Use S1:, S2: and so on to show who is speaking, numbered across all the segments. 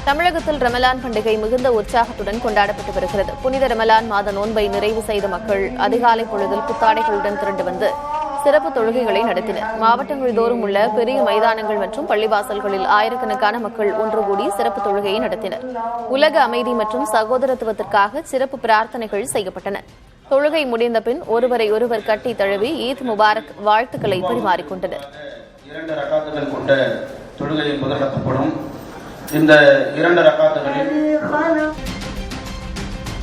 S1: தமிழகத்தில் ரமலான் பண்டிகை மிகுந்த உற்சாகத்துடன் கொண்டாடப்பட்டு வருகிறது. புனித ரமலான் மாத நோன்பை நிறைவு செய்த மக்கள் அதிகாலை பொழுதில் புத்தாடைகளுடன் திரண்டு வந்து சிறப்பு தொழுகைகளை நடத்தினர். மாவட்டங்கள் தோறும் உள்ள பெரிய மைதானங்கள் மற்றும் பள்ளிவாசல்களில் ஆயிரக்கணக்கான மக்கள் ஒன்று கூடி சிறப்பு தொழுகையை நடத்தினர். உலக அமைதி மற்றும் சகோதரத்துவத்திற்காக சிறப்பு பிரார்த்தனைகள் செய்யப்பட்டன. தொழுகை முடிந்த பின் ஒருவரை ஒருவர் கட்டி தழுவி ஈத் முபாரக் வாழ்த்துக்களை பரிமாறிக்கொண்டனர்.
S2: இந்த 2 ரக்காத்துகளில்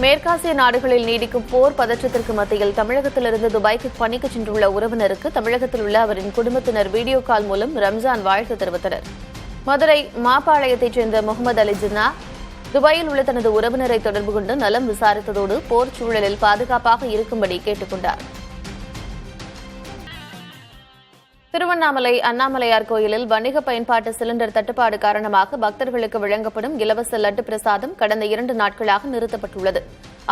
S1: மேற்காசிய நாடுகளில் நீடிக்கும் போர் பதற்றத்திற்கு மத்தியில் தமிழகத்திலிருந்து துபாய்க்கு பணிக்கு சென்றுள்ள உறவினருக்கு தமிழகத்தில் உள்ள அவரின் குடும்பத்தினர் வீடியோ கால் மூலம் ரம்ஜான் வாழ்த்து தெரிவித்தனர். மதுரை மாப்பாளையத்தைச் சேர்ந்த முகமது அலி ஜின்னா துபாயில் உள்ள தனது உறவினரை தொடர்பு கொண்டு நலம் விசாரித்ததோடு போர் சூழலில் பாதுகாப்பாக இருக்கும்படி கேட்டுக் கொண்டார். திருவண்ணாமலை அண்ணாமலையார் கோயிலில் வணிக பயன்பாட்டு சிலிண்டர் தட்டுப்பாடு காரணமாக பக்தர்களுக்கு வழங்கப்படும் இலவச லட்டு பிரசாதம் கடந்த 2 நாட்களாக நிறுத்தப்பட்டுள்ளது.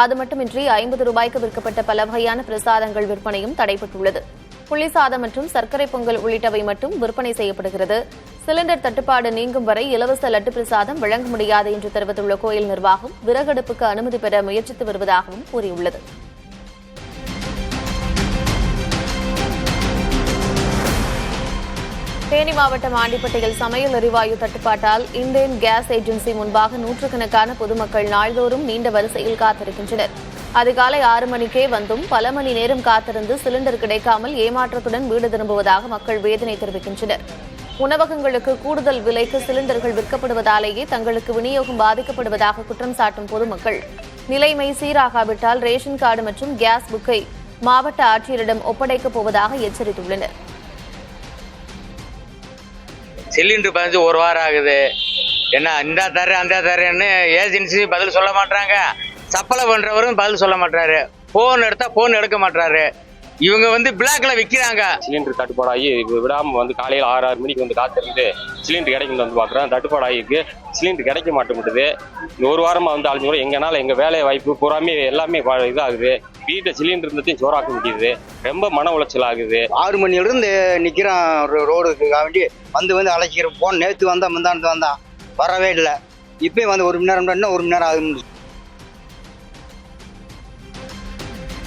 S1: அது மட்டுமின்றி 50 ரூபாய்க்கு விற்கப்பட்ட பல வகையான பிரசாதங்கள் விற்பனையும் தடைபட்டுள்ளது. புளிசாதம் மற்றும் சர்க்கரை பொங்கல் உள்ளிட்டவை மட்டும் விற்பனை செய்யப்படுகிறது. சிலிண்டர் தட்டுப்பாடு நீங்கும் வரை இலவச லட்டு பிரசாதம் வழங்க முடியாது என்று தெரிவித்துள்ள கோயில் நிர்வாகம் விறகடுப்புக்கு அனுமதி பெற முயற்சித்து வருவதாகவும் கூறியுள்ளது. தேனி மாவட்டம் ஆண்டிப்பட்டியில் சமையல் எரிவாயு தட்டுப்பாட்டால் இந்தியன் கேஸ் ஏஜென்சி முன்பாக நூற்றுக்கணக்கான பொதுமக்கள் நாள்தோறும் நீண்ட வரிசையில் காத்திருக்கின்றனர். அதிகாலை 6 மணிக்கே வந்தும் பல மணி நேரம் காத்திருந்து சிலிண்டர் கிடைக்காமல் ஏமாற்றத்துடன் வீடு திரும்புவதாக மக்கள் வேதனை தெரிவிக்கின்றனர். உணவகங்களுக்கு கூடுதல் விலைக்கு சிலிண்டர்கள் விற்கப்படுவதாலேயே தங்களுக்கு விநியோகம் பாதிக்கப்படுவதாக குற்றம் சாட்டும் பொதுமக்கள் நிலைமை சீராகாவிட்டால் ரேஷன் கார்டு மற்றும் கேஸ் புக்கை மாவட்ட ஆட்சியரிடம் ஒப்படைக்கப் போவதாக எச்சரித்துள்ளனர்.
S3: சிலிண்டர் பதிஞ்சு 1 வாரம் ஆகுது. என்ன இந்த தர அந்த தரேன்னு ஏஜென்சி பதில் சொல்ல மாட்டாங்க. சப்ளை பண்றவரும் பதில் சொல்ல மாட்டாரு. போன் எடுத்தா போன் எடுக்க மாட்டாரு. இவங்க பிளாக்ல விற்கிறாங்க.
S4: சிலிண்டர் தட்டுப்பாடாகி விடாம காலையில் 6 மணிக்கு காத்திருந்து சிலிண்டர் கிடைக்கும் பாக்குறோம். தட்டுப்பாடாகிருக்கு. சிலிண்டர் கிடைக்க மாட்டேங்குது. 1 வாரமா அழிஞ்சு எங்கனால எங்க வேலை வாய்ப்பு பூராமே எல்லாமே இதாகுது. வீட்டை சிலிண்டர் இருந்ததையும் சோறாக்க முடியுது. ரொம்ப மன உளைச்சல் ஆகுது.
S5: 6 மணிலிருந்து நிக்கிறான் ரோடுக்கு வேண்டி அழைக்கிற போன். நேற்று முந்தானத்து வரவே இல்லை. இப்பயும் 1 மணி நேரம் இன்னும் 1 மணி நேரம் ஆகுது.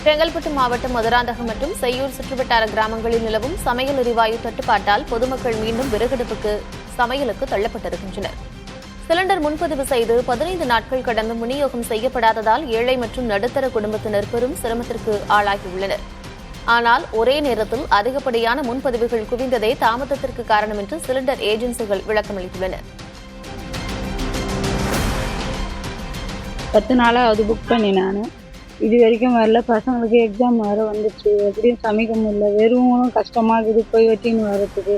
S1: செங்கல்பட்டு மாவட்டம் மதுராந்தகம் மற்றும் செய்யூர் சுற்றுவட்டார கிராமங்களில் நிலவும் சமையல் எரிவாயு தட்டுப்பாட்டால் பொதுமக்கள் மீண்டும் விறகடுப்புக்கு சமையலுக்கு தள்ளப்பட்டிருக்கின்றனர். சிலிண்டர் முன்பதிவு செய்து 15 நாட்கள் கடந்து விநியோகம் செய்யப்படாததால் ஏழை மற்றும் நடுத்தர குடும்பத்தினர் பெரும் சிரமத்திற்கு ஆளாகியுள்ளனர். ஆனால் ஒரே நேரத்தில் அதிகப்படியான முன்பதிவுகள் குவிந்ததே தாமதத்திற்கு காரணம் என்று சிலிண்டர் ஏஜென்சிகள் விளக்கமளித்துள்ளனர்.
S6: 10 நாளா அது புக் பண்ணி நான் இது வரைக்கும் வரல. பசங்களுக்கு எக்ஸாம் வேறு வந்துச்சு. எப்படியும் சமைக்க முடியல. வெறும் கஷ்டமாக இருக்குது போய் வெட்டின்னு வர்றதுக்கு.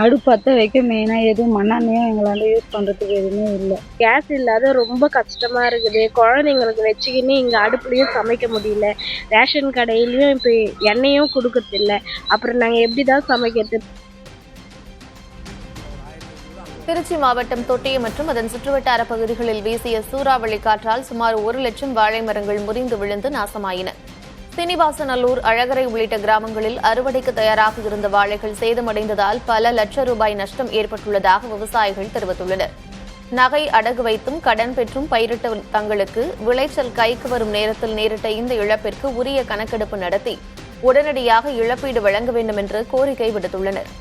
S6: அடுப்பத்த வைக்க மெயினாக எதுவும் மண்ணெண்ணையும் எங்களால் யூஸ் பண்ணுறதுக்கு எதுவுமே இல்லை.
S7: கேஸ் இல்லாத ரொம்ப கஷ்டமாக இருக்குது. குழந்தைங்களுக்கு வச்சுக்கின்னு இங்கே அடுப்புலையும் சமைக்க முடியல. ரேஷன் கடையிலையும் இப்போ எண்ணெயும் கொடுக்கறதில்ல. அப்புறம் நாங்கள் எப்படி தான் சமைக்கிறது?
S1: திருச்சி மாவட்டம் தொட்டியம் மற்றும் அதன் சுற்றுவட்டார பகுதிகளில் வீசிய சூறாவளி காற்றால் சுமார் 1 லட்சம் வாழை மரங்கள் முறிந்து விழுந்து நாசமாயின. சீனிவாசநல்லூர், அழகரை உள்ளிட்ட கிராமங்களில் அறுவடைக்கு தயாராக இருந்த வாழைகள் சேதமடைந்ததால் பல லட்சம் ரூபாய் நஷ்டம் ஏற்பட்டுள்ளதாக விவசாயிகள் தெரிவித்துள்ளனர். நகை அடகு வைத்தும் கடன் பெற்றும் பயிரிட்ட தங்களுக்கு விளைச்சல் கைக்கு வரும் நேரத்தில் நேரிட்ட இந்த இழப்பிற்கு உரிய கணக்கெடுப்பு நடத்தி உடனடியாக இழப்பீடு வழங்க வேண்டும் என்று கோரிக்கை விடுத்துள்ளனர்.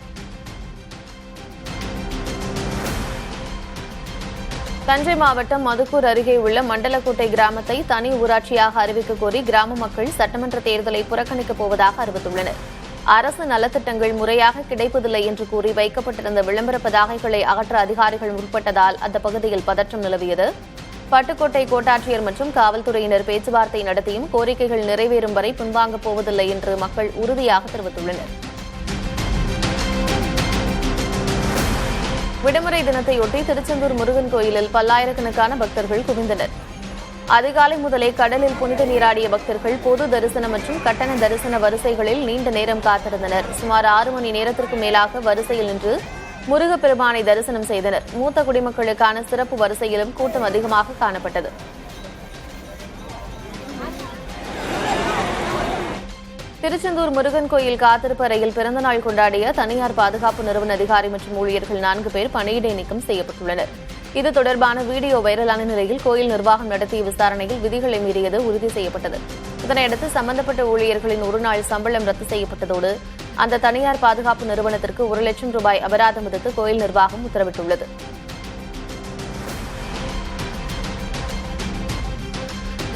S1: தஞ்சை மாவட்டம் மதுக்கூர் அருகே உள்ள மண்டலக்கோட்டை கிராமத்தை தனி ஊராட்சியாக அறிவிக்க கோரி கிராம மக்கள் சட்டமன்ற தேர்தலை புறக்கணிக்கப் போவதாக அறிவித்துள்ளனர். அரசு நலத்திட்டங்கள் முறையாக கிடைப்பதில்லை என்று கூறி வைக்கப்பட்டிருந்த விளம்பர பதாகைகளை அகற்ற அதிகாரிகள் முற்பட்டதால் அந்த பகுதியில் பதற்றம் நிலவியது. பட்டுக்கோட்டை கோட்டாட்சியர் மற்றும் காவல்துறையினர் பேச்சுவார்த்தை நடத்தியும் கோரிக்கைகள் நிறைவேறும் வரை பின்வாங்கப் போவதில்லை என்று மக்கள் உறுதியாக தெரிவித்துள்ளனர். விடுமுறை தினத்தையொட்டி திருச்செந்தூர் முருகன் கோயிலில் பல்லாயிரக்கணக்கான பக்தர்கள் குவிந்தனர். அதிகாலை முதலே கடலில் புனித நீராடிய பக்தர்கள் பொது தரிசனம் மற்றும் கட்டண தரிசன வரிசைகளில் நீண்ட நேரம் காத்திருந்தனர். சுமார் 6 மணி நேரத்திற்கு மேலாக வரிசையில் நின்று முருகப்பெருமானை தரிசனம் செய்தனர். மூத்த குடிமக்களுக்கான சிறப்பு வரிசையிலும் கூட்டம் அதிகமாக காணப்பட்டது. திருச்செந்தூர் முருகன் கோயில் காத்திருப்பு அறையில் பிறந்தநாள் கொண்டாடிய தனியார் பாதுகாப்பு நிறுவன அதிகாரி மற்றும் ஊழியர்கள் 4 பேர் பணியிடை நீக்கம் செய்யப்பட்டுள்ளனர். இது தொடர்பான வீடியோ வைரலான நிலையில் கோயில் நிர்வாகம் நடத்திய விசாரணையில் விதிகளை மீறியது உறுதி செய்யப்பட்டது. இதனையடுத்து சம்பந்தப்பட்ட ஊழியர்களின் ஒருநாள் சம்பளம் ரத்து செய்யப்பட்டதோடு அந்த தனியார் பாதுகாப்பு நிறுவனத்திற்கு 1 லட்சம் ரூபாய் அபராதம் விதித்து கோயில் நிர்வாகம் உத்தரவிட்டுள்ளது.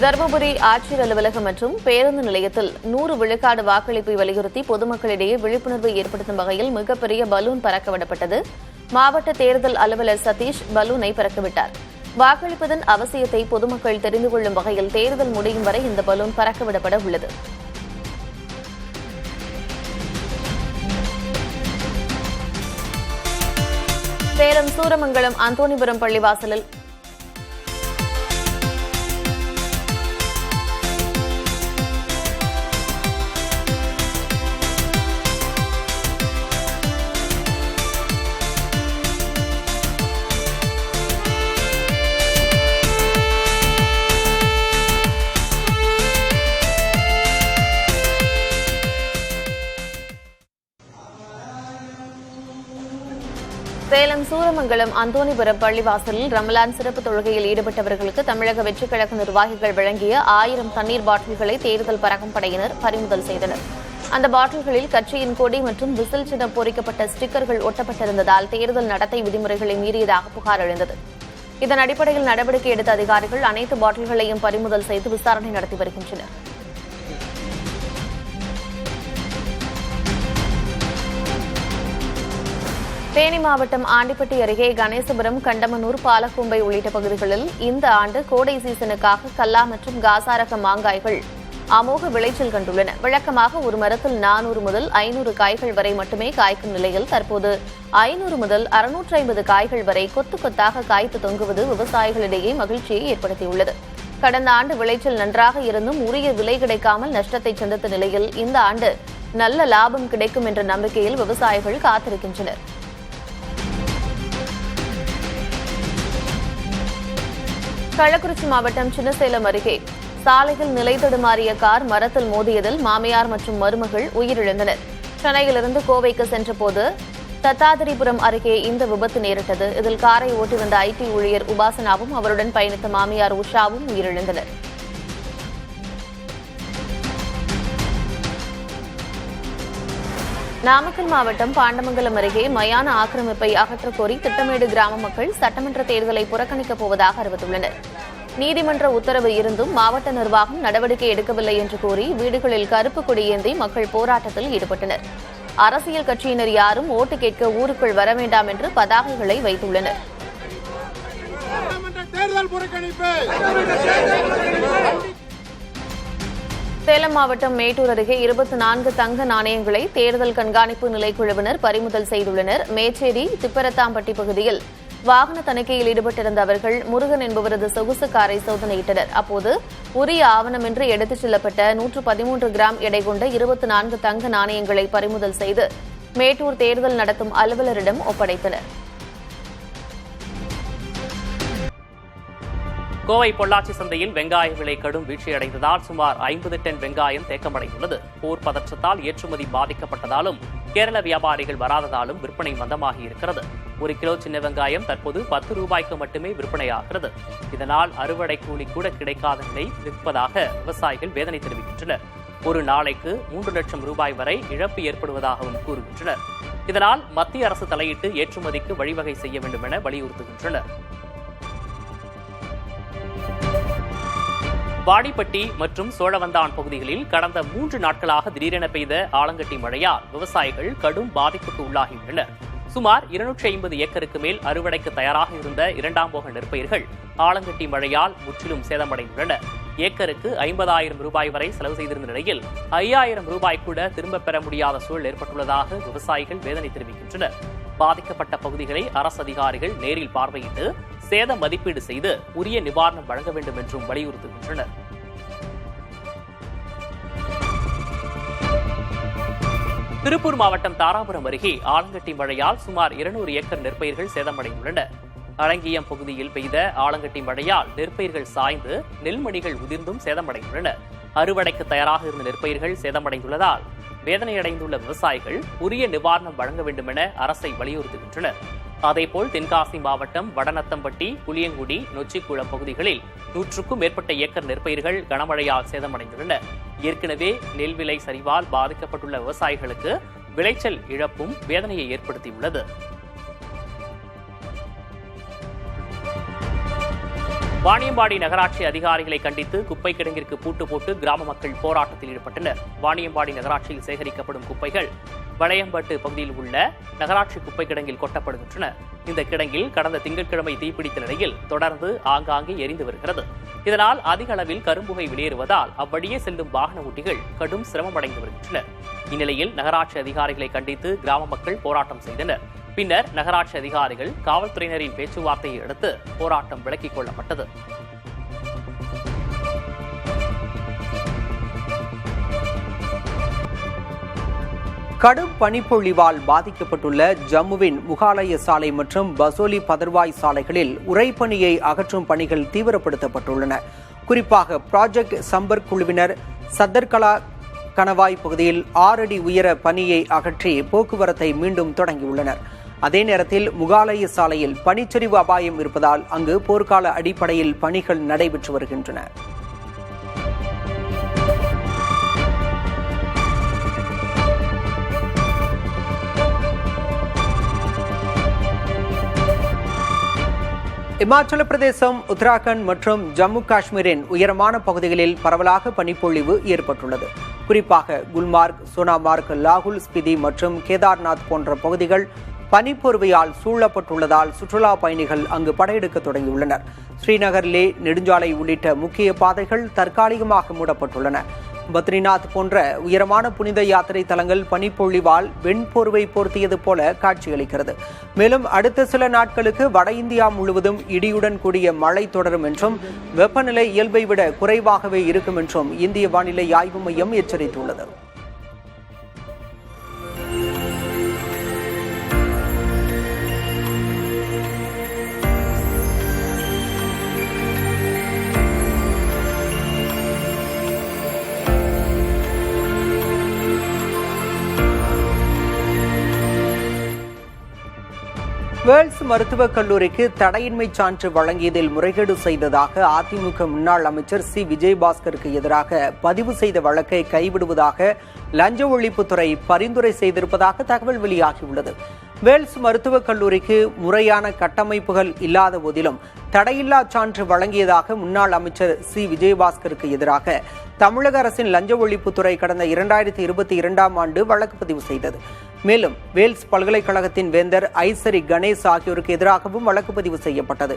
S1: தருமபுரி ஆட்சியர் அலுவலகம் மற்றும் பேருந்து நிலையத்தில் 100 விழுக்காடு வாக்களிப்பை வலியுறுத்தி பொதுமக்களிடையே விழிப்புணர்வை ஏற்படுத்தும் வகையில் மிகப்பெரிய பலூன் பறக்கவிடப்பட்டது. மாவட்ட தேர்தல் அலுவலர் சதீஷ் பலூனை பறக்கவிட்டார். வாக்களிப்பதன் அவசியத்தை பொதுமக்கள் தெரிந்து கொள்ளும் வகையில் தேர்தல் முடியும் வரை இந்த பலூன் பறக்கவிடப்பட உள்ளது. சேலம் சூரமங்கலம் அந்தோணிபுரம் பள்ளிவாசலில் சேலம் சூரமங்கலம் அந்தோணிபுரம் பள்ளிவாசலில் ரமலான் சிறப்பு தொழுகையில் ஈடுபட்டவர்களுக்கு தமிழக வெற்றிக் கழக நிர்வாகிகள் வழங்கிய 1000 தண்ணீர் பாட்டில்களை தேர்தல் பறக்கும் படையினர் பறிமுதல் செய்தனர். அந்த பாட்டில்களில் கட்சியின் கொடி மற்றும் விசில் சின்னம் பொறிக்கப்பட்ட ஸ்டிக்கர்கள் ஒட்டப்பட்டிருந்ததால் தேர்தல் நடத்தை விதிமுறைகளை மீறியதாக புகார் எழுந்தது. இதன் அடிப்படையில் நடவடிக்கை எடுத்த அதிகாரிகள் அனைத்து பாட்டில்களையும் பறிமுதல் செய்து விசாரணை நடத்தி வருகின்றனர். தேனி மாவட்டம் ஆண்டிப்பட்டி அருகே கணேசபுரம், கண்டமனூர், பாலக்கோம்பை உள்ளிட்ட பகுதிகளில் இந்த ஆண்டு கோடை சீசனுக்காக கல்லா மற்றும் காசாரக மாங்காய்கள் அமோக விளைச்சல் கண்டுள்ளன. வழக்கமாக ஒரு மரத்தில் 400 முதல் 500 காய்கள் வரை மட்டுமே காய்க்கும் நிலையில் தற்போது 500 முதல் 650 காய்கள் வரை கொத்து கொத்தாக காய்த்து தொங்குவது விவசாயிகளிடையே மகிழ்ச்சியை ஏற்படுத்தியுள்ளது. கடந்த ஆண்டு விளைச்சல் நன்றாக இருந்தும் உரிய விலை கிடைக்காமல் நஷ்டத்தை சந்தித்த நிலையில் இந்த ஆண்டு நல்ல லாபம் கிடைக்கும் என்ற நம்பிக்கையில் விவசாயிகள் காத்திருக்கின்றனர். கள்ளக்குறிச்சி மாவட்டம் சின்னசேலம் அருகே சாலையில் நிலை தடுமாறிய கார் மரத்தில் மோதியதில் மாமியார் மற்றும் மருமகள் உயிரிழந்தனர். சென்னையிலிருந்து கோவைக்கு சென்றபோது தத்தாதிரிபுரம் அருகே இந்த விபத்து நேரிட்டது. இதில் காரை ஓட்டி வந்த ஐடி ஊழியர் உபாசனாவும் அவருடன் பயணித்த மாமியார் உஷாவும் உயிரிழந்தனர். நாமக்கல் மாவட்டம் பாண்டமங்கலம் அருகே மயான ஆக்கிரமிப்பை அகற்றக்கோரி திட்டமேடு கிராம மக்கள் சட்டமன்ற தேர்தலை புறக்கணிக்கப் போவதாக அறிவித்துள்ளனர். நீதிமன்ற உத்தரவு இருந்தும் மாவட்ட நிர்வாகம் நடவடிக்கை எடுக்கவில்லை என்று கூறி வீடுகளில் கருப்பு கொடி ஏந்தி மக்கள் போராட்டத்தில் ஈடுபட்டனர். அரசியல் கட்சியினர் யாரும் ஓட்டு கேட்க ஊருக்குள் வர வேண்டாம் என்று பதாகைகளை வைத்துள்ளனர். சேலம் மாவட்டம் மேட்டூர் அருகே 24 தங்க நாணயங்களை தேர்தல் கண்காணிப்பு நிலைக்குழுவினர் பறிமுதல் செய்துள்ளனர். மேச்சேரி திப்பரத்தாம்பட்டி பகுதியில் வாகன தணிக்கையில் ஈடுபட்டிருந்த அவர்கள் முருகன் என்பவரது சொகுசு காரை சோதனையிட்டனர். அப்போது உரிய ஆவணமின்றி எடுத்துச் செல்லப்பட்ட 113 கிராம் எடை கொண்ட 24 தங்க நாணயங்களை பறிமுதல் செய்து மேட்டூர் தேர்தல் நடத்தும் அலுவலரிடம் ஒப்படைத்தனர்.
S8: கோவை பொள்ளாச்சி சந்தையில் வெங்காய விலை கடும் வீழ்ச்சியடைந்ததால் சுமார் 50 டன் வெங்காயம் தேக்கமடைந்துள்ளது. போர் பதற்றத்தால் ஏற்றுமதி பாதிக்கப்பட்டதாலும் கேரள வியாபாரிகள் வராததாலும் விற்பனை மந்தமாகி இருக்கிறது. 1 கிலோ சின்ன வெங்காயம் தற்போது 10 ரூபாய்க்கு மட்டுமே விற்பனையாகிறது. இதனால் அறுவடை கூலி கூட கிடைக்காத நிலை இருப்பதாக விவசாயிகள் வேதனை தெரிவிக்கின்றனர். ஒரு நாளைக்கு 3 லட்சம் ரூபாய் வரை இழப்பு ஏற்படுவதாகவும் கூறுகின்றனர். இதனால் மத்திய அரசு தலையிட்டு ஏற்றுமதிக்கு வழிவகை செய்ய வேண்டும் என வலியுறுத்துகின்றனர். வாடிப்பட்டி மற்றும் சோழவந்தான் பகுதிகளில் கடந்த 3 நாட்களாக திடீரென பெய்த ஆலங்கட்டி மழையால் விவசாயிகள் கடும் பாதிப்புக்கு உள்ளாகியுள்ளனர். சுமார் 250 ஏக்கருக்கு மேல் அறுவடைக்கு தயாராக இருந்த 2ஆம் போக நெற்பயிர்கள் ஆலங்கட்டி மழையால் முற்றிலும் சேதமடைந்துள்ளன. ஏக்கருக்கு 50,000 ரூபாய் வரை செலவு செய்திருந்த நிலையில் 5,000 ரூபாய் கூட திரும்பப் பெற முடியாத சூழல் ஏற்பட்டுள்ளதாக விவசாயிகள் வேதனை தெரிவிக்கின்றனர். பாதிக்கப்பட்ட பகுதிகளை அரசு அதிகாரிகள் நேரில் பார்வையிட்டு சேத மதிப்பீடு செய்து உரிய நிவாரணம் வழங்க வேண்டும் என்றும் வலியுறுத்துகின்றனர். திருப்பூர் மாவட்டம் தாராபுரம் அருகே ஆலங்கட்டி மழையால் சுமார் 200 ஏக்கர் நெற்பயிர்கள் சேதமடைந்துள்ளன. அலங்கியம் பகுதியில் பெய்த ஆலங்கட்டி மழையால் நெற்பயிர்கள் சாய்ந்து நெல்மணிகள் உதிர்ந்தும் சேதமடைந்துள்ளன. அறுவடைக்கு தயாராக இருந்த நெற்பயிர்கள் சேதமடைந்துள்ளதால் வேதனையடைந்துள்ள விவசாயிகள் உரிய நிவாரணம் வழங்க வேண்டும் என அரசை வலியுறுத்துகின்றனர். அதேபோல் தென்காசி மாவட்டம் வடநத்தம்பட்டி, புளியங்குடி, நொச்சிக்குளம் பகுதிகளில் 100க்கும் மேற்பட்ட ஏக்கர் நெற்பயிர்கள் கனமழையால் சேதமடைந்துள்ளன. ஏற்கனவே நெல் விலை சரிவால் பாதிக்கப்பட்டுள்ள விவசாயிகளுக்கு விளைச்சல் இழப்பும் வேதனையை ஏற்படுத்தியுள்ளது. வாணியம்பாடி நகராட்சி அதிகாரிகளை கண்டித்து குப்பை கிடங்கிற்கு பூட்டு போட்டு கிராம மக்கள் போராட்டத்தில் ஈடுபட்டனர். வாணியம்பாடி நகராட்சியில் சேகரிக்கப்படும் குப்பைகள் வளையம்பட்டு பகுதியில் உள்ள நகராட்சி குப்பை கிடங்கில் கொட்டப்படுகின்றன. இந்த கிடங்கில் கடந்த திங்கட்கிழமை தீப்பிடித்த நிலையில் தொடர்ந்து ஆங்காங்கே எரிந்து வருகிறது. இதனால் அதிக அளவில் கரும்புகை வெளியேறுவதால் அவ்வழியே செல்லும் வாகன ஓட்டிகள் கடும் சிரமமடைந்து வருகின்றனர். இந்நிலையில் நகராட்சி அதிகாரிகளை கண்டித்து கிராம மக்கள் போராட்டம் செய்தனர். பின்னர் நகராட்சி அதிகாரிகள் காவல்துறையினரின் பேச்சுவார்த்தையை அடுத்து போராட்டம் விலக்கிக் கொள்ளப்பட்டது.
S9: கடும் பனிப்பொழிவால் பாதிக்கப்பட்டுள்ள ஜம்முவின் முகாலய சாலை மற்றும் பசோலி பதர்வாய் சாலைகளில் உறைபனியை அகற்றும் பணிகள் தீவிரப்படுத்தப்பட்டுள்ளன. குறிப்பாக ப்ராஜெக்ட் சம்பர் குழுவினர் சத்தர்கலா கணவாய் பகுதியில் 6 அடி உயர பனியை அகற்றி போக்குவரத்தை மீண்டும் தொடங்கியுள்ளனர். அதே நேரத்தில் முகாலய சாலையில் பனிச்சரிவு அபாயம் இருப்பதால் அங்கு போர்க்கால அடிப்படையில் பணிகள் நடைபெற்று வருகின்றன. இமாச்சல பிரதேசம், உத்தராகண்ட் மற்றும் ஜம்மு காஷ்மீரின் உயரமான பகுதிகளில் பரவலாக பனிப்பொழிவு ஏற்பட்டுள்ளது. குறிப்பாக குல்மார்க், சோனாமார்க், லாகுல் ஸ்பிதி மற்றும் கேதார்நாத் போன்ற பகுதிகள் பனிப்பொர்வையால் சூழப்பட்டுள்ளதால் சுற்றுலா பயணிகள் அங்கு படையெடுக்க தொடங்கியுள்ளனர். ஸ்ரீநகர், லே நெடுஞ்சாலை உள்ளிட்ட முக்கிய பாதைகள் தற்காலிகமாக மூடப்பட்டுள்ளன. பத்ரிநாத் போன்ற உயரமான புனித யாத்திரை தலங்கள் பனிப்பொழிவால் வெண்போர்வை போர்த்தியது போல காட்சியளிக்கிறது. மேலும் அடுத்த சில நாட்களுக்கு வட இந்தியா முழுவதும் இடியுடன் கூடிய மழை தொடரும் என்றும் வெப்பநிலை இயல்பை விட குறைவாகவே இருக்கும் என்றும் இந்திய வானிலை ஆய்வு மையம் எச்சரித்துள்ளது. வேல்ஸ் மருத்துவக் கல்லூரிக்கு தடையின்மை சான்று வழங்கியதில் முறைகேடு செய்ததாக அதிமுக முன்னாள் அமைச்சர் சி. விஜயபாஸ்கருக்கு எதிராக பதிவு செய்த வழக்கை கைவிடுவதாக லஞ்ச ஒழிப்புத்துறை பரிந்துரை செய்திருப்பதாக தகவல் வெளியாகியுள்ளது. வேல்ஸ் மருத்துவக் கல்லூரிக்கு முறையான கட்டமைப்புகள் இல்லாத போதிலும் தடையில்லா சான்று வழங்கியதாக முன்னாள் அமைச்சர் சி. விஜயபாஸ்கருக்கு எதிராக தமிழக அரசின் லஞ்ச ஒழிப்புத்துறை கடந்த 2022ஆம் ஆண்டு வழக்கு பதிவு செய்தது. மேலும் வேல்ஸ் பல்கலைக்கழகத்தின் வேந்தர் ஐசரி கணேஷ் ஆகியோருக்கு எதிராகவும் வழக்கு பதிவு செய்யப்பட்டது.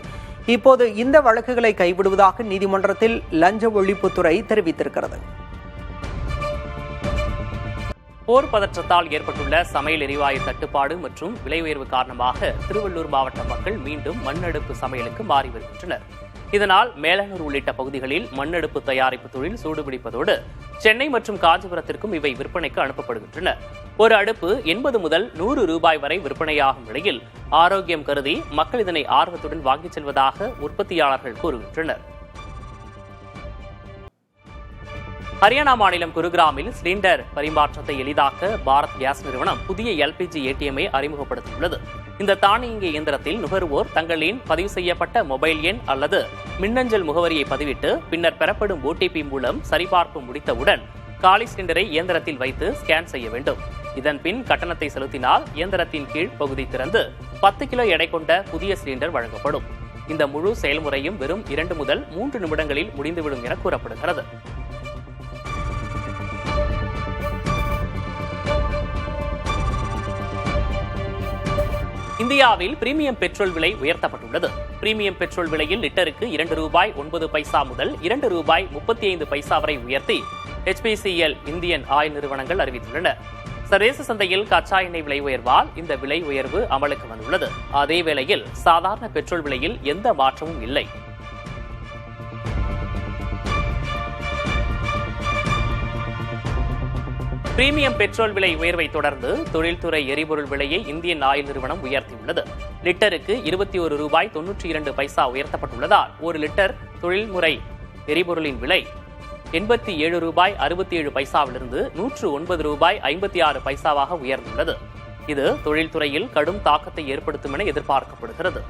S9: இப்போது இந்த வழக்குகளை கைவிடுவதாக நீதிமன்றத்தில் லஞ்ச ஒழிப்புத்துறை தெரிவித்திருக்கிறது.
S8: போர் பதற்றத்தால் ஏற்பட்டுள்ள சமையல் எரிவாயு தட்டுப்பாடு மற்றும் விலை உயர்வு காரணமாக திருவள்ளூர் மாவட்ட மக்கள் மீண்டும் மண்ணடுப்பு சமையலுக்கு மாறி வருகின்றனர். இதனால் மேலனூர் உள்ளிட்ட பகுதிகளில் மண்ணடுப்பு தயாரிப்பு தொழில் சூடுபிடிப்பதோடு சென்னை மற்றும் காஞ்சிபுரத்திற்கும் இவை விற்பனைக்கு அனுப்பப்படுகின்றன. ஒரு அடுப்பு 80 முதல் 100 ரூபாய் வரை விற்பனையாகும் நிலையில் ஆரோக்கியம் கருதி மக்கள் இதனை ஆர்வத்துடன் வாங்கிச் செல்வதாக உற்பத்தியாளர்கள் கூறுகின்றனர். ஹரியானா மாநிலம் குருகிராமில் சிலிண்டர் பரிமாற்றத்தை எளிதாக்க பாரத் கேஸ் நிறுவனம் புதிய LPG ATM-ஐ அறிமுகப்படுத்தியுள்ளது. இந்த தானியங்கி இயந்திரத்தில் நுகர்வோர் தங்களின் பதிவு செய்யப்பட்ட மொபைல் எண் அல்லது மின்னஞ்சல் முகவரியை பதிவிட்டு பின்னர் பெறப்படும் OTP மூலம் சரிபார்ப்பு முடித்தவுடன் காலி சிலிண்டரை இயந்திரத்தில் வைத்து ஸ்கேன் செய்ய வேண்டும். இதன் பின் கட்டணத்தை செலுத்தினால் இயந்திரத்தின் கீழ் பகுதி திறந்து 10 கிலோ எடை கொண்ட புதிய சிலிண்டர் வழங்கப்படும். இந்த முழு செயல்முறையும் வெறும் 2 முதல் 3 நிமிடங்களில் முடிந்துவிடும் என கூறப்படுகிறது. இந்தியாவில் பிரீமியம் பெட்ரோல் விலை உயர்த்தப்பட்டுள்ளது. பிரீமியம் பெட்ரோல் விலையில் லிட்டருக்கு 2 ரூபாய் 9 பைசா முதல் 2 ரூபாய் 35 பைசா வரை உயர்த்தி HPCL இந்தியன் ஆயில் நிறுவனங்கள் அறிவித்துள்ளன. சர்வதேச சந்தையில் கச்சா எண்ணெய் விலை உயர்வால் இந்த விலை உயர்வு அமலுக்கு வந்துள்ளது. அதே வேளையில் சாதாரண பெட்ரோல் விலையில் எந்த மாற்றமும் இல்லை. பிரீமியம் பெட்ரோல் விலை உயர்வை தொடர்ந்து தொழில்துறை எரிபொருள் விலையை இந்தியன் ஆயில் நிறுவனம் உயர்த்தியுள்ளது. லிட்டருக்கு 21 ரூபாய் 92 பைசா உயர்த்தப்பட்டுள்ளதால் 1 லிட்டர் தொழில்முறை எரிபொருளின் விலை 87 ரூபாய் 67 பைசாவிலிருந்து 109 ரூபாய் 56 பைசாவாக உயர்ந்துள்ளது. இது தொழில்துறையில் கடும் தாக்கத்தை ஏற்படுத்தும் என எதிர்பார்க்கப்படுகிறது.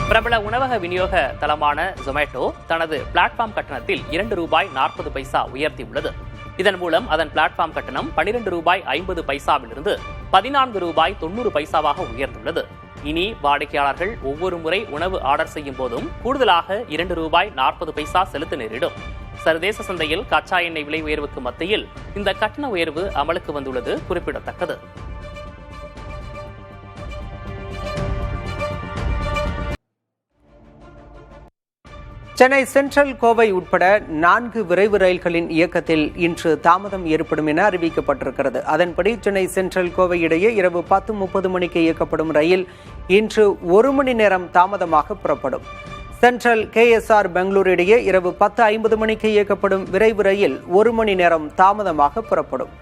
S8: பிரபல உணவக விநியோக தளமான ஜொமேட்டோ தனது பிளாட்ஃபார்ம் கட்டணத்தில் ₹2.40 உயர்த்தியுள்ளது. இதன் மூலம் அதன் பிளாட்ஃபார்ம் கட்டணம் ₹12.50 ₹14.90 உயர்ந்துள்ளது. இனி வாடிக்கையாளர்கள் ஒவ்வொரு முறை உணவு ஆர்டர் செய்யும் போதும் கூடுதலாக ₹2.40 செலுத்த நேரிடும். சர்வதேச சந்தையில் கச்சா எண்ணெய் விலை உயர்வுக்கு மத்தியில் இந்த கட்டண உயர்வு அமலுக்கு வந்துள்ளது குறிப்பிடத்தக்கது.
S9: சென்னை சென்ட்ரல் கோவை உட்பட 4 விரைவு ரயில்களின் இயக்கத்தில் இன்று தாமதம் ஏற்படும் என அறிவிக்கப்பட்டிருக்கிறது. அதன்படி சென்னை சென்ட்ரல் கோவை இடையே இரவு 10:30 மணிக்கு இயக்கப்படும் ரயில் இன்று 1 மணி நேரம் தாமதமாக புறப்படும். சென்ட்ரல் KSR பெங்களூரு இடையே இரவு 10:50 மணிக்கு இயக்கப்படும் விரைவு ரயில் 1 மணி நேரம் தாமதமாக புறப்படும்.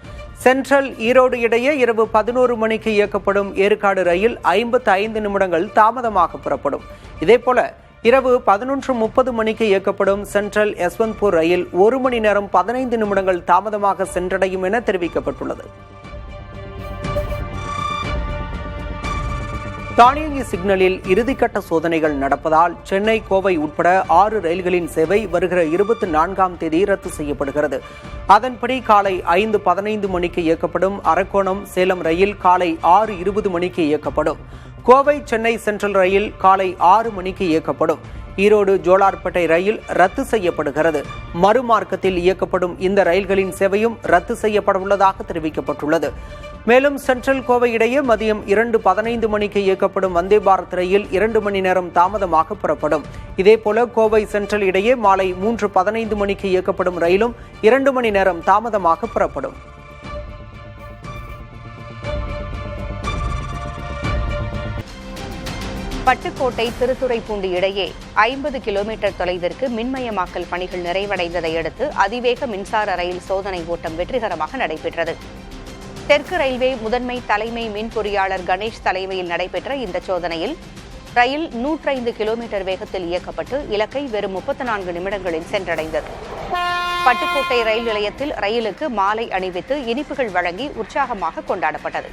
S9: சென்ட்ரல் ஈரோடு இடையே இரவு 11 மணிக்கு இயக்கப்படும் ஏற்காடு ரயில் 55 நிமிடங்கள் தாமதமாக புறப்படும். இதேபோல இரவு 11:30 மணிக்கு இயக்கப்படும் சென்ட்ரல் யஸ்வந்த்பூர் ரயில் 1 மணி நேரம் 15 நிமிடங்கள் தாமதமாக சென்றடையும் என தெரிவிக்கப்பட்டுள்ளது. தானியங்கி சிக்னலில் இறுதிக்கட்ட சோதனைகள் நடப்பதால் சென்னை கோவை உட்பட 6 ரயில்களின் சேவை வருகிற 24ஆம் தேதி ரத்து செய்யப்படுகிறது. அதன்படி காலை 5:15 மணிக்கு இயக்கப்படும் அரக்கோணம் சேலம் ரயில் காலை 6:20 மணிக்கு இயக்கப்படும். கோவை சென்னை சென்ட்ரல் ரயில் காலை 6 மணிக்கு இயக்கப்படும். ஈரோடு ஜோலார்பேட்டை ரயில் ரத்து செய்யப்படுகிறது. மறுமார்க்கத்தில் இயக்கப்படும் இந்த ரயில்களின் சேவையும் ரத்து செய்யப்பட உள்ளதாக தெரிவிக்கப்பட்டுள்ளது. மேலும் சென்ட்ரல் கோவை இடையே மதியம் 2:15 மணிக்கு இயக்கப்படும் வந்தே பாரத் ரயில் 2 மணி நேரம் தாமதமாக புறப்படும். இதேபோல கோவை சென்ட்ரல் இடையே மாலை 3:15 மணிக்கு இயக்கப்படும் ரயிலும் 2 மணி நேரம் தாமதமாக புறப்படும்.
S10: பட்டுக்கோட்டை திருத்துறைப்பூண்டி இடையே 50 கிலோமீட்டர் தொலைவிற்கு மின்மயமாக்கல் பணிகள் நிறைவடைந்ததை அடுத்து அதிவேக மின்சார ரயில் சோதனை ஓட்டம் வெற்றிகரமாக நடைபெற்றது. தெற்கு ரயில்வே முதன்மை தலைமை மின் பொறியாளர் கணேஷ் தலைமையில் நடைபெற்ற இந்த சோதனையில் ரயில் 105 கிலோமீட்டர் வேகத்தில் இயக்கப்பட்டு இலக்கை வெறும் 34 நிமிடங்களில் சென்றடைந்தது. பட்டுக்கோட்டை ரயில் நிலையத்தில் ரயிலுக்கு மாலை அணிவித்து இனிப்புகள் வழங்கி உற்சாகமாக கொண்டாடப்பட்டது.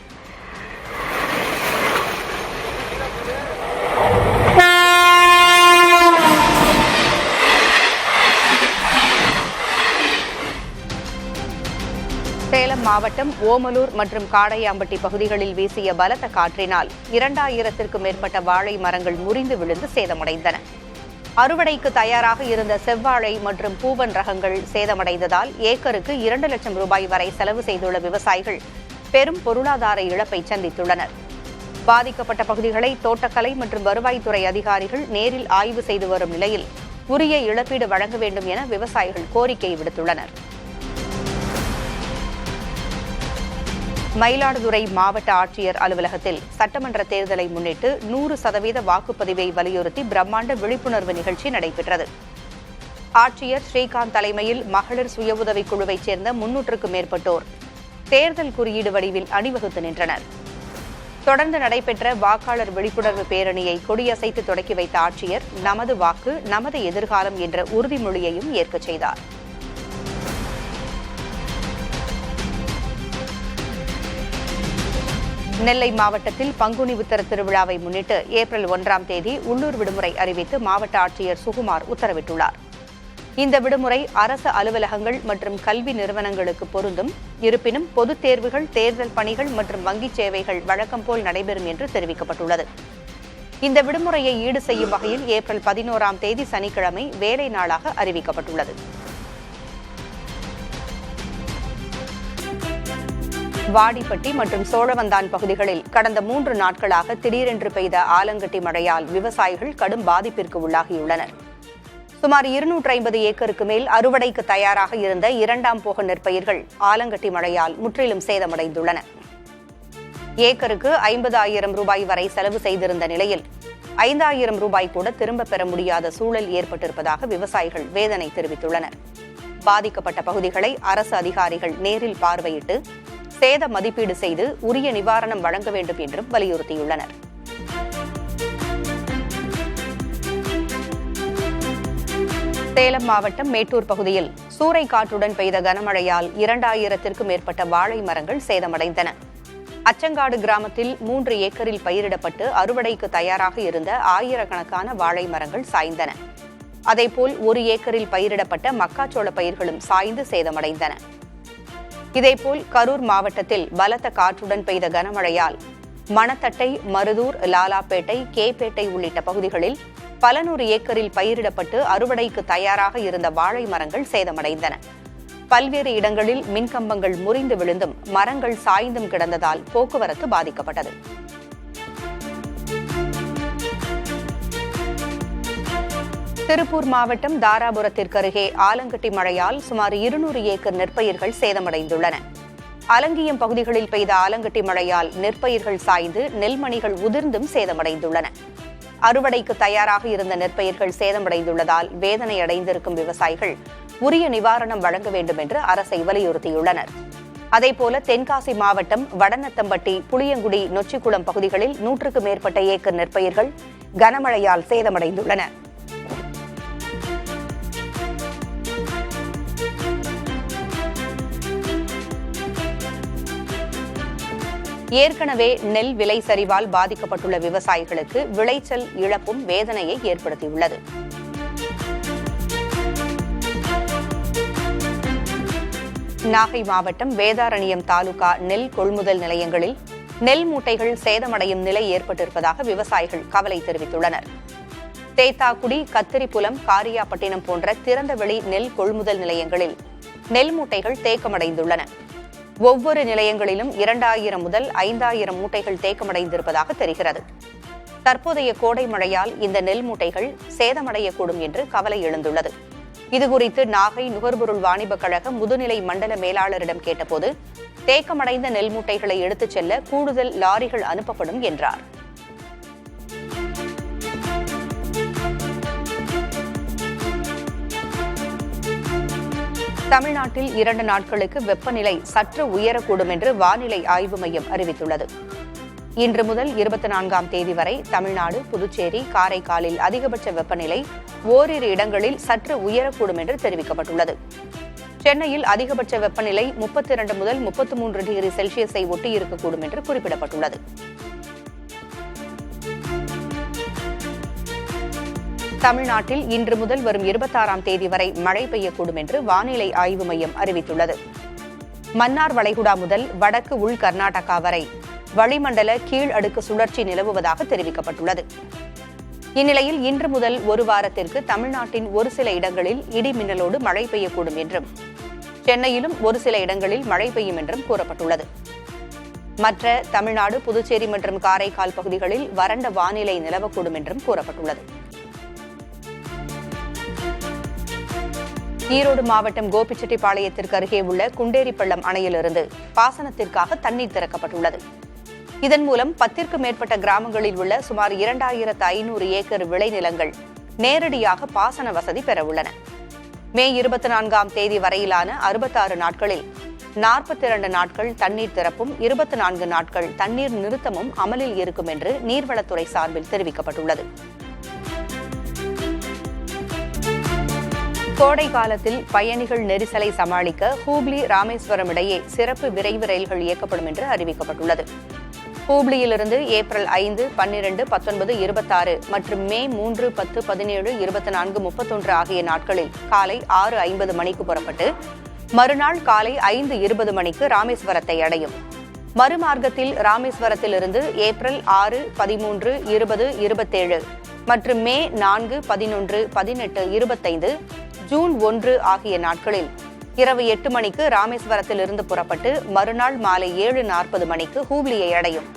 S10: சேலம் மாவட்டம் ஓமலூர் மற்றும் காடையாம்பட்டி பகுதிகளில் வீசிய பலத்த காற்றினால் 2000த்திற்கும் மேற்பட்ட வாழை மரங்கள் முறிந்து விழுந்து சேதமடைந்தன. அறுவடைக்கு தயாராக இருந்த செவ்வாழை மற்றும் பூவன் ரகங்கள் சேதமடைந்ததால் ஏக்கருக்கு 2 லட்சம் ரூபாய் வரை செலவு செய்துள்ள விவசாயிகள் பெரும் பொருளாதார இழப்பை சந்தித்துள்ளனர். பாதிக்கப்பட்ட பகுதிகளை தோட்டக்கலை மற்றும் வருவாய்த்துறை அதிகாரிகள் நேரில் ஆய்வு செய்து வரும் நிலையில் உரிய இழப்பீடு வழங்க வேண்டும் என விவசாயிகள் கோரிக்கை விடுத்துள்ளனர். மயிலாடுதுறை மாவட்ட ஆட்சியர் அலுவலகத்தில் சட்டமன்ற தேர்தலை முன்னிட்டு 100% வாக்குப்பதிவை வலியுறுத்தி பிரம்மாண்ட விழிப்புணர்வு நிகழ்ச்சி நடைபெற்றது. ஆட்சியர் ஸ்ரீகாந்த் தலைமையில் மகளிர் சுய உதவிக் குழுவைச் சேர்ந்த 300க்கும் மேற்பட்டோர் தேர்தல் குறியீடு வடிவில் அணிவகுத்து நின்றனர். தொடர்ந்து நடைபெற்ற வாக்காளர் விழிப்புணர்வு பேரணியை கொடியசைத்து தொடக்கி வைத்த ஆட்சியர் நமது வாக்கு நமது எதிர்காலம் என்ற உறுதிமொழியையும் ஏற்கச் செய்தார். நெல்லை மாவட்டத்தில் பங்குனி உத்தர திருவிழாவை முன்னிட்டு ஏப்ரல் 1ஆம் தேதி உள்ளூர் விடுமுறை அறிவித்து மாவட்ட ஆட்சியர் சுகுமார் உத்தரவிட்டுள்ளார். இந்த விடுமுறை அரசு அலுவலகங்கள் மற்றும் கல்வி நிறுவனங்களுக்கு பொருந்தும். இருப்பினும் பொதுத் தேர்வுகள், தேர்தல் பணிகள் மற்றும் வங்கிச் சேவைகள் வழக்கம் போல் நடைபெறும் என்று தெரிவிக்கப்பட்டுள்ளது. இந்த விடுமுறையை ஈடு செய்யும் வகையில் ஏப்ரல் 11ஆம் தேதி சனிக்கிழமை வேலை நாளாக அறிவிக்கப்பட்டுள்ளது. வாடிப்பட்டி மற்றும் சோழவந்தான் பகுதிகளில் கடந்த 3 நாட்களாக திடீரென்று பெய்த ஆலங்கட்டி மழையால் விவசாயிகள் கடும் பாதிப்பிற்கு உள்ளாகியுள்ளனர். சுமார் 250 ஏக்கருக்கு மேல் அறுவடைக்கு தயாராக இருந்த 2ஆம் போக நெற்பயிர்கள் ஆலங்கட்டி மழையால் முற்றிலும் சேதமடைந்துள்ளன. ஏக்கருக்கு 50,000 ரூபாய் வரை செலவு செய்திருந்த நிலையில் 5,000 ரூபாய் கூட திரும்பப் பெற முடியாத சூழல் ஏற்பட்டிருப்பதாக விவசாயிகள் வேதனை தெரிவித்துள்ளனர். பாதிக்கப்பட்ட பகுதிகளை அரசு அதிகாரிகள் நேரில் பார்வையிட்டு சேத மதிப்பீடு செய்து உரிய நிவாரணம் வழங்க வேண்டும் என்றும் வலியுறுத்தியுள்ளனர். சேலம் மாவட்டம் மேட்டூர் பகுதியில் சூறைக்காற்றுடன் பெய்த கனமழையால் 2000த்திற்கும் மேற்பட்ட வாழை மரங்கள் சேதமடைந்தன. அச்சங்காடு கிராமத்தில் 3 ஏக்கரில் பயிரிடப்பட்டு அறுவடைக்கு தயாராக இருந்த ஆயிரக்கணக்கான வாழை மரங்கள் சாய்ந்தன. அதேபோல் 1 ஏக்கரில் பயிரிடப்பட்ட மக்காச்சோள பயிர்களும் சாய்ந்து சேதமடைந்தன. இதேபோல் கரூர் மாவட்டத்தில் பலத்த காற்றுடன் பெய்த கனமழையால் மணத்தட்டை, மருதூர், லாலாப்பேட்டை, கேப்பேட்டை உள்ளிட்ட பகுதிகளில் பல 100 ஏக்கரில் பயிரிடப்பட்டு அறுவடைக்கு தயாராக இருந்த வாழை மரங்கள் சேதமடைந்தன. பல்வேறு இடங்களில் மின்கம்பங்கள் முறிந்து விழுந்தும் மரங்கள் சாய்ந்தும் கிடந்ததால் போக்குவரத்து பாதிக்கப்பட்டது. திருப்பூர் மாவட்டம் தாராபுரத்திற்கு அருகே ஆலங்கட்டி மழையால் சுமார் 200 ஏக்கர் நெற்பயிர்கள் சேதமடைந்துள்ளன. அலங்கியம் பகுதிகளில் பெய்த ஆலங்கட்டி மழையால் நெற்பயிர்கள் சாய்ந்து நெல்மணிகள் உதிர்ந்தும் சேதமடைந்துள்ளன. அறுவடைக்கு தயாராக இருந்த நெற்பயிர்கள் சேதமடைந்துள்ளதால் வேதனை அடைந்திருக்கும் விவசாயிகள் உரிய நிவாரணம் வழங்க வேண்டும் என்று அரசை வலியுறுத்தியுள்ளனர். அதேபோல தென்காசி மாவட்டம் வடநத்தம்பட்டி, புளியங்குடி, நொச்சிக்குளம் பகுதிகளில் 100க்கும் மேற்பட்ட ஏக்கர் நெற்பயிர்கள் கனமழையால் சேதமடைந்துள்ளன. ஏற்கனவே நெல் விலை சரிவால் பாதிக்கப்பட்டுள்ள விவசாயிகளுக்கு விளைச்சல் இழப்பும் வேதனையை ஏற்படுத்தியுள்ளது. நாகை மாவட்டம் வேதாரண்யம் தாலுகா நெல் கொள்முதல் நிலையங்களில் நெல் மூட்டைகள் சேதமடையும் நிலை ஏற்பட்டிருப்பதாக விவசாயிகள் கவலை தெரிவித்துள்ளனர். தேத்தாக்குடி, கத்திரிப்புலம், காரியாப்பட்டினம் போன்ற திறந்தவெளி நெல் கொள்முதல் நிலையங்களில் நெல் மூட்டைகள் தேக்கமடைந்துள்ளன. ஒவ்வொரு நிலையங்களிலும் 2000 முதல் 5000 மூட்டைகள் தேக்கமடைந்திருப்பதாக தெரிகிறது. தற்போதைய கோடை மழையால் இந்த நெல் மூட்டைகள் சேதமடையக்கூடும் என்று கவலை எழுந்துள்ளது. இதுகுறித்து நாகை நுகர்பொருள் வாணிபக் கழக முதுநிலை மண்டல மேலாளரிடம் கேட்டபோது தேக்கமடைந்த நெல் மூட்டைகளை எடுத்துச் செல்ல கூடுதல் லாரிகள் அனுப்பப்படும் என்றார். தமிழ்நாட்டில் 2 நாட்களுக்கு வெப்பநிலை சற்று உயரக்கூடும் என்று வானிலை ஆய்வு மையம் அறிவித்துள்ளது. இன்று முதல் 24ஆம் தேதி வரை தமிழ்நாடு, புதுச்சேரி, காரைக்காலில் அதிகபட்ச வெப்பநிலை ஓரிரு இடங்களில் சற்று உயரக்கூடும் என்று தெரிவிக்கப்பட்டுள்ளது. சென்னையில் அதிகபட்ச வெப்பநிலை 32 முதல் 33 டிகிரி செல்சியஸை ஒட்டியிருக்கக்கூடும் என்று குறிப்பிடப்பட்டுள்ளது. தமிழ்நாட்டில் இன்று முதல் வரும் 26ஆம் தேதி வரை மழை பெய்யக்கூடும் என்று வானிலை ஆய்வு மையம் அறிவித்துள்ளது. மன்னார் வளைகுடா முதல் வடக்கு உள் கர்நாடகா வரை வளிமண்டல கீழ் அடுக்கு சுழற்சி நிலவுவதாக தெரிவிக்கப்பட்டுள்ளது. இந்நிலையில் இன்று முதல் ஒரு வாரத்திற்கு தமிழ்நாட்டின் ஒரு சில இடங்களில் இடி மின்னலோடு மழை பெய்யக்கூடும் என்றும் சென்னையிலும் ஒரு சில இடங்களில் மழை பெய்யும் என்றும் கூறப்பட்டுள்ளது. மற்ற தமிழ்நாடு, புதுச்சேரி மற்றும் காரைக்கால் பகுதிகளில் வறண்ட வானிலை நிலவக்கூடும் என்றும் கூறப்பட்டுள்ளது. ஈரோடு மாவட்டம் கோபிச்செட்டிப்பாளையத்திற்கு அருகே உள்ள குண்டேரிப்பள்ளம் அணையிலிருந்து பாசனத்திற்காக தண்ணீர் திறக்கப்பட்டுள்ளது. இதன் மூலம் 10க்கும் மேற்பட்ட கிராமங்களில் உள்ள சுமார் 2500 ஏக்கர் விளைநிலங்கள் நேரடியாக பாசன வசதி பெறவுள்ளன. மே 24ஆம் தேதி வரையிலான 66 நாட்களில் 42 நாட்கள் தண்ணீர் திறப்பும் 24 நாட்கள் தண்ணீர் நிறுத்தமும் அமலில் இருக்கும் என்று நீர்வளத்துறை சார்பில் தெரிவிக்கப்பட்டுள்ளது. கோடை காலத்தில் பயணிகள் நெரிசலை சமாளிக்க ஹூப்ளி, ராமேஸ்வரம் இடையே சிறப்பு விரைவு ரயில்கள் இயக்கப்படும் என்று அறிவிக்கப்பட்டுள்ளது. ஹூப்ளியிலிருந்து ஏப்ரல் 5, 12, 19, 26 மற்றும் மே 3, 10, 17, 24, 31 ஆகிய நாட்களில் காலை 6:50 மணிக்கு புறப்பட்டு மறுநாள் காலை 5:20 மணிக்கு ராமேஸ்வரத்தை அடையும். மறுமார்க்கத்தில் ராமேஸ்வரத்திலிருந்து ஏப்ரல் 6, 13, 20, 27 மற்றும் மே 4, 11, 18, 25, ஜூன் 1 ஆகிய நாட்களில் இரவு 8 மணிக்கு ராமேஸ்வரத்திலிருந்து புறப்பட்டு மறுநாள் மாலை 7:40 மணிக்கு ஹூப்ளியை அடையும்.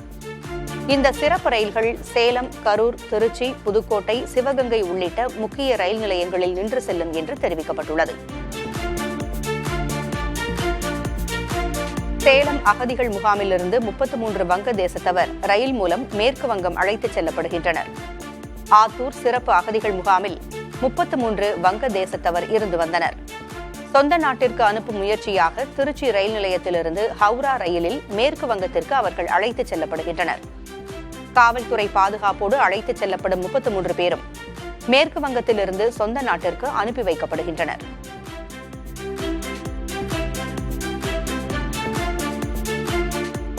S10: இந்த சிறப்பு ரயில்கள் சேலம், கரூர், திருச்சி, புதுக்கோட்டை, சிவகங்கை உள்ளிட்ட முக்கிய ரயில் நிலையங்களில் நின்று செல்லும் என்று தெரிவிக்கப்பட்டுள்ளது. சேலம் அகதிகள் முகாமிலிருந்து 33 வங்கதேசத்தவர் ரயில் மூலம் மேற்கு வங்கம் அழைத்துச் செல்லப்படுகின்றனர். ஆத்தூர் சிறப்பு அகதிகள் முகாமில் 33 வங்கதேசத்தவர் இருந்து வந்தனர். சொந்த நாட்டிற்கு அனுப்பும் முயற்சியாக திருச்சி ரயில் நிலையத்திலிருந்து ஹவுரா ரயிலில் மேற்கு வங்கத்திற்கு அவர்கள் அழைத்துச் செல்லப்படுகின்றனர். காவல்துறை பாதுகாப்போடு அழைத்துச் செல்லப்படும் 33 பேரும் மேற்கு வங்கத்திலிருந்து சொந்த நாட்டிற்கு அனுப்பி வைக்கப்படுகின்றனர்.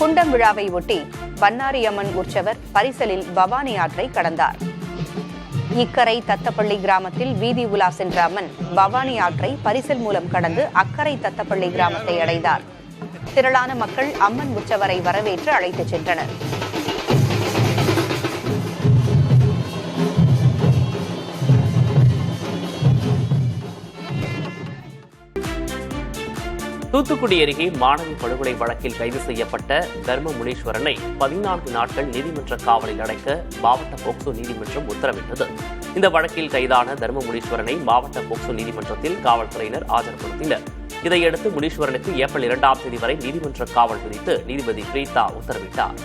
S10: குண்டம் விழாவை ஒட்டி பன்னாரியம்மன் உற்சவர் பரிசலில் பவானி ஆற்றை கடந்தார். இக்கரை தத்தப்பள்ளி கிராமத்தில் வீதி உலா சென்ற அம்மன் பவானி ஆற்றை பரிசல் மூலம் கடந்து அக்கரை தத்தப்பள்ளி கிராமத்தை அடைந்தார். திரளான மக்கள் அம்மன் உற்சவரை வரவேற்று அழைத்துச் சென்றனர்.
S8: தூத்துக்குடி அருகே மாணவி படுகொலை வழக்கில் கைது செய்யப்பட்ட தர்ம முனீஸ்வரனை 14 நாட்கள் நீதிமன்ற காவலில் அடைக்க மாவட்ட போக்சோ நீதிமன்றம் உத்தரவிட்டது. இந்த வழக்கில் கைதான தர்ம முனீஸ்வரனை மாவட்ட போக்சோ நீதிமன்றத்தில் காவல்துறையினர் ஆஜர்படுத்தினர். இதையடுத்து முனீஸ்வரனுக்கு ஏப்ரல் 2ஆம் தேதி வரை நீதிமன்ற காவல் விதித்து நீதிபதி பிரீதா உத்தரவிட்டார்.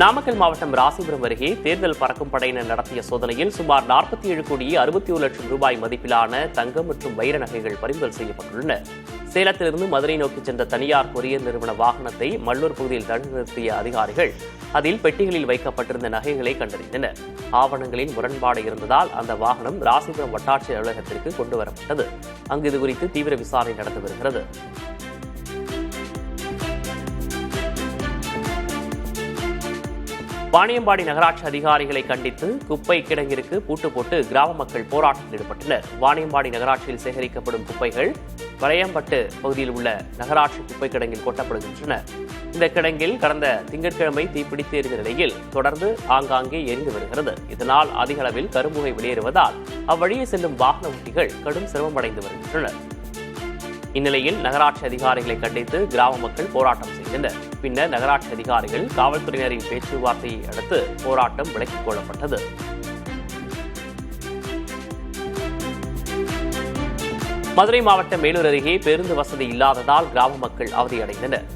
S8: நாமக்கல் மாவட்டம் ராசிபுரம் அருகே தேர்தல் பறக்கும் படையினர் நடத்திய சோதனையில் சுமார் 47 கோடியே 61 லட்சம் ரூபாய் மதிப்பிலான தங்கம் மற்றும் வைர நகைகள் பறிமுதல் செய்யப்பட்டுள்ளன. சேலத்திலிருந்து மதுரை நோக்கி சென்ற தனியார் கொரியர் நிறுவன வாகனத்தை மல்லூர் பகுதியில் தடுத்து நிறுத்திய அதிகாரிகள் அதில் பெட்டிகளில் வைக்கப்பட்டிருந்த நகைகளை கண்டறிந்தனர். ஆவணங்களில் முரண்பாடு இருந்ததால் அந்த வாகனம் ராசிபுரம் வட்டாட்சியர் அலுவலகத்திற்கு கொண்டு வரப்பட்டது. அங்கு இதுகுறித்து தீவிர விசாரணை நடந்து வருகிறது. வாணியம்பாடி நகராட்சி அதிகாரிகளை கண்டித்து குப்பை கிடங்கிற்கு பூட்டு போட்டு கிராம மக்கள் போராட்டத்தில் ஈடுபட்டனர். வாணியம்பாடி நகராட்சியில் சேகரிக்கப்படும் குப்பைகள் வளையம்பட்டு பகுதியில் உள்ள நகராட்சி குப்பை கிடங்கில் கொட்டப்படுகின்றன. இந்த கிடங்கில் கடந்த திங்கட்கிழமை தீப்பிடித்து எரிந்த நிலையில் தொடர்ந்து ஆங்காங்கே எரிந்து வருகிறது. இதனால் அதிக அளவில் கரும்புகை வெளியேறுவதால் அவ்வழியே செல்லும் வாகன ஓட்டிகள் கடும் சிரமமடைந்து வருகின்றனர். இந்நிலையில் நகராட்சி அதிகாரிகளை கண்டித்து கிராம மக்கள் போராட்டம் செய்தனர். பின்னர் நகராட்சி அதிகாரிகள் காவல்துறையினரின் பேச்சுவார்த்தையை அடுத்து போராட்டம் விலக்கிக் கொள்ளப்பட்டது. மதுரை மாவட்டம் மேலூர் அருகே பேருந்து வசதி இல்லாததால் கிராம மக்கள் அவதியடைந்தனர்.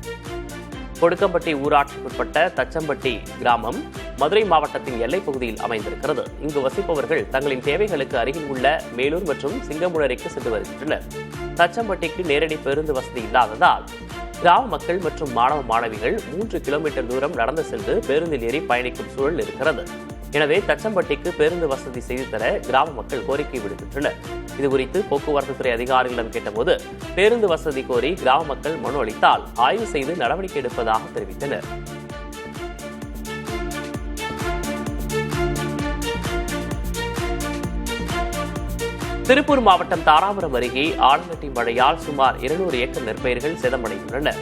S8: கொடுக்கம்பட்டி ஊராட்சிக்குட்பட்ட தச்சம்பட்டி கிராமம் மதுரை மாவட்டத்தின் எல்லைப் பகுதியில் அமைந்திருக்கிறது. இங்கு வசிப்பவர்கள் தங்களின் தேவைகளுக்கு அருகில் உள்ள மேலூர் மற்றும் சிங்கமுனரிக்கு சென்று வருகின்றனர். தச்சம்பட்டிக்கு நேரடி பேருந்து வசதி இல்லாததால் கிராம மக்கள் மற்றும் மாணவ மாணவிகள் 3 கிலோமீட்டர் தூரம் நடந்து சென்று பேருந்தில் ஏறி பயணிக்கும் சூழல் இருக்கிறது. எனவே தச்சம்பட்டிக்கு பேருந்து வசதி செய்து தர கிராம மக்கள் கோரிக்கை விடுக்கின்றனர். இதுகுறித்து போக்குவரத்து துறை அதிகாரிகளிடம் கேட்டபோது பேருந்து வசதி கோரி கிராம மக்கள் மனு அளித்தால் ஆய்வு செய்து நடவடிக்கை எடுப்பதாக தெரிவித்தனர். திருப்பூர் மாவட்டம் தாராபுரம் அருகே ஆலங்கட்டி மழையால் சுமார் 200 ஏக்கர் நெற்பயிர்கள் சேதமடைந்துள்ளன.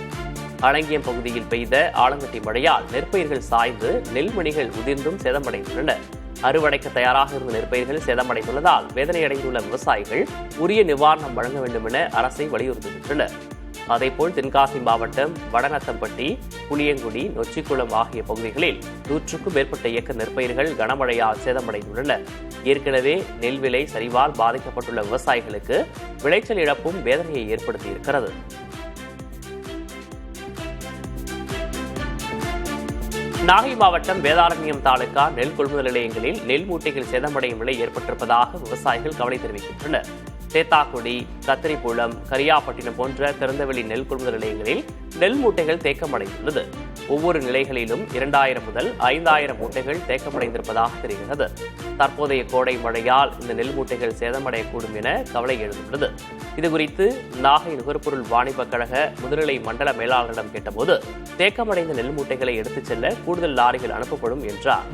S8: அலங்கியம் பகுதியில் பெய்த ஆலங்கட்டி மழையால் நெற்பயிர்கள் சாய்ந்து நெல்மணிகள் உதிர்ந்தும் சேதமடைந்துள்ளன. அறுவடைக்கு தயாராக இருந்த நெற்பயிர்கள் சேதமடைந்துள்ளதால் வேதனையடைந்துள்ள விவசாயிகள் உரிய நிவாரணம் வழங்க வேண்டும் என அரசை வலியுறுத்துகின்றனர். அதேபோல் தென்காசி மாவட்டம் வடநத்தம்பட்டி, புளியங்குடி, நொச்சிக்குளம் ஆகிய பகுதிகளில் 100க்கும் மேற்பட்ட ஏக்கர் நெற்பயிர்கள் கனமழையால் சேதமடைந்துள்ளன. ஏற்கனவே நெல் விலை சரிவால் பாதிக்கப்பட்டுள்ள விவசாயிகளுக்கு விளைச்சல் இழப்பும் வேதனையை ஏற்படுத்தியிருக்கிறது. நாகை மாவட்டம் வேதாரண்யம் தாலுகா நெல் கொள்முதல் நிலையங்களில் நெல் மூட்டைகள் சேதமடையும் நிலை ஏற்பட்டிருப்பதாக விவசாயிகள் கவலை தெரிவிக்கின்றனர். தேத்தாக்குடி, கத்திரிப்புளம், கரியாப்பட்டினம் போன்ற திறந்தவெளி நெல் கொள்முதல் நிலையங்களில் நெல் மூட்டைகள் தேக்கமடைந்துள்ளது. ஒவ்வொரு நிலைகளிலும் 2000 முதல் 5000 மூட்டைகள் தேக்கமடைந்திருப்பதாக தெரிகிறது. தற்போதைய கோடை மழையால் இந்த நெல் மூட்டைகள் சேதமடையக்கூடும் என கவலை எழுந்துள்ளது. இதுகுறித்து நாகை நுகர்பொருள் வாணிபக் கழக முதுநிலை மண்டல மேலாளரிடம் கேட்டபோது தேக்கமடைந்த நெல் மூட்டைகளை எடுத்துச் செல்ல கூடுதல் லாரிகள் அனுப்பப்படும் என்றார்.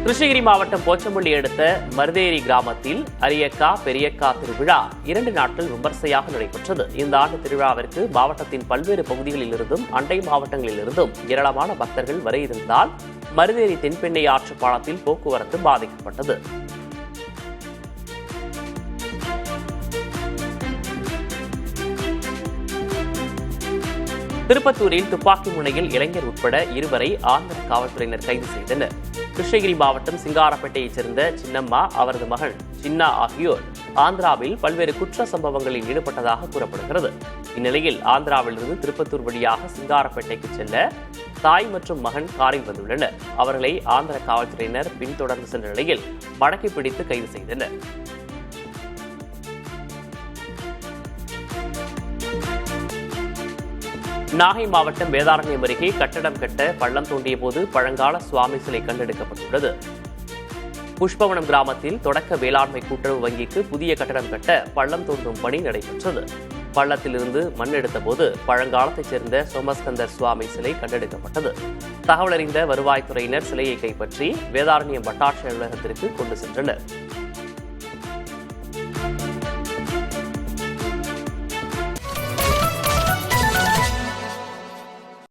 S8: கிருஷ்ணகிரி மாவட்டம் போச்சம்பள்ளி அடுத்த மருதேரி கிராமத்தில் அரியக்கா பெரியக்கா திருவிழா 2 நாட்கள் விமர்சையாக நடைபெற்றது. இந்த ஆண்டு திருவிழாவிற்கு மாவட்டத்தின் பல்வேறு பகுதிகளில் இருந்தும் அண்டை மாவட்டங்களில் இருந்தும் ஏராளமான பக்தர்கள் வர இருந்ததால் மருதேரி தென்பெண்ணை ஆற்று பாலத்தில் போக்குவரத்து பாதிக்கப்பட்டது. திருப்பத்தூரில் துப்பாக்கி முனையில் இளைஞர் உட்பட 2 பேரை ஆந்திர காவல்துறையினர் கைது செய்தனர். கிருஷ்ணகிரி மாவட்டம் சிங்காரப்பேட்டையைச் சேர்ந்த சின்னம்மா, அவரது மகன் சின்னா ஆகியோர் ஆந்திராவில் பல்வேறு குற்ற சம்பவங்களில் ஈடுபட்டதாக கூறப்படுகிறது. இந்நிலையில் ஆந்திராவிலிருந்து திருப்பத்தூர் வழியாக சிங்காரப்பேட்டைக்கு செல்ல தாய் மற்றும் மகன் காரில் வந்துள்ளனர். அவர்களை ஆந்திர காவல்துறையினர் பின்தொடர்ந்து சென்ற நிலையில் மடக்கி பிடித்து கைது செய்தனர். நாகை மாவட்டம் வேதாரண்யம் அருகே கட்டடம் கட்ட பள்ளம் தோண்டிய போது பழங்கால சுவாமி சிலை கண்டெடுக்கப்பட்டுள்ளது. புஷ்பவனம் கிராமத்தில் தொடக்க வேளாண்மை கூட்டுறவு வங்கிக்கு புதிய கட்டடம் கட்ட பள்ளம் தோண்டும் பணி நடைபெற்றது. பள்ளத்திலிருந்து மண் எடுத்த போது பழங்காலத்தைச் சேர்ந்த சோமஸ்கந்தர் சுவாமி சிலை கண்டெடுக்கப்பட்டது. தகவல் அறிந்த வருவாய்த்துறையினர் சிலையை கைப்பற்றி வேதாரண்யம் வட்டாட்சியர் அலுவலகத்திற்கு கொண்டு சென்றனர்.